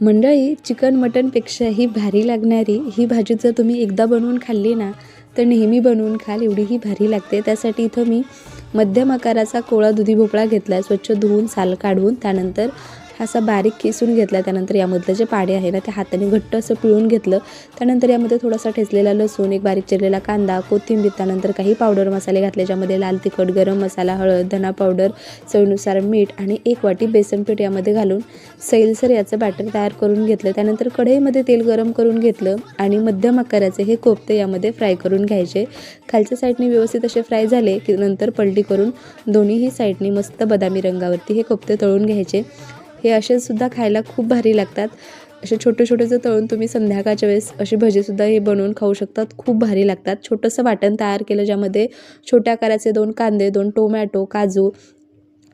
मंडळी, चिकन मटनपेक्षाही भारी लागणारी ही भाजी जर तुम्ही एकदा बनवून खाल्ली ना, तर नेहमी बनवून खाल, एवढी ही भारी लागते. त्यासाठी इथं मी मध्यम आकाराचा कोवळा दुधी भोपळा घेतला आहे. स्वच्छ धुवून साल काढून त्यानंतर असा बारीक किसून घेतला. त्यानंतर यामधलं जे पाणी आहे ना, ते हाताने घट्ट असं पिळून घेतलं. त्यानंतर यामध्ये थोडासा ठेचलेला लसूण, एक बारीक चिरलेला कांदा, कोथिंबीर, त्यानंतर काही पावडर मसाले घातले, ज्यामध्ये लाल तिखट, गरम मसाला, हळद, धना पावडर, चवीनुसार मीठ आणि 1 वाटी बेसन पीठ यामध्ये घालून सैलसर याचं बॅटर तयार करून घेतलं. त्यानंतर कढईमध्ये तेल गरम करून घेतलं आणि मध्यम आकाराचे हे कोफ्ते यामध्ये फ्राय करून घ्यायचे. खालच्या साईडने व्यवस्थित असे फ्राय झाले की नंतर पलटी करून दोन्हीही साईडनी मस्त बदामी रंगावरती हे कोफ्ते तळून घ्यायचे. हे असे सुद्धा खायला खूप भारी लागतात. असे छोटे छोटे जर तळून तुम्ही संध्याकाळच्या वेळेस अशी भजीसुद्धा हे बनवून खाऊ शकतात. खूप भारी लागतात. छोटंसं वाटण तयार केलं, ज्यामध्ये छोट्या आकाराचे 2 कांदे, 2 टोमॅटो, काजू,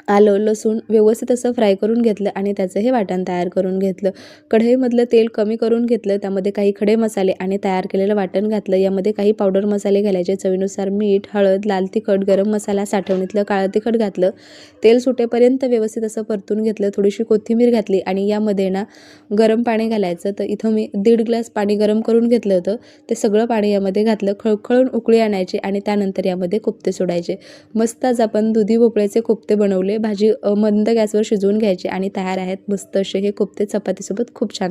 आलं, लसूण व्यवस्थित असं फ्राय करून घेतलं आणि त्याचं हे वाटण तयार करून घेतलं. कढईमधलं तेल कमी करून घेतलं. त्यामध्ये काही खडे मसाले आणि तयार केलेलं वाटण घातलं. यामध्ये काही पावडर मसाले घालायचे, चवीनुसार मीठ, हळद, लाल तिखट, गरम मसाला, साठवणीतलं काळं तिखट घातलं. तेल सुटेपर्यंत व्यवस्थित असं परतून घेतलं. थोडीशी कोथिंबीर घातली आणि यामध्ये ना गरम पाणी घालायचं. तर इथं मी 1.5 ग्लास पाणी गरम करून घेतलं होतं. ते सगळं पाणी यामध्ये घातलं. खळखळून उकळी आणायची आणि त्यानंतर यामध्ये कोफ्ते सोडायचे. मस्त आज आपण दुधी भोपळ्याचे कोफ्ते बनवले. भाजी मंद गॅसवर शिजवून घ्यायची आणि तयार आहेत मस्त असे हे कोफ्ते. चपातीसोबत खूप छान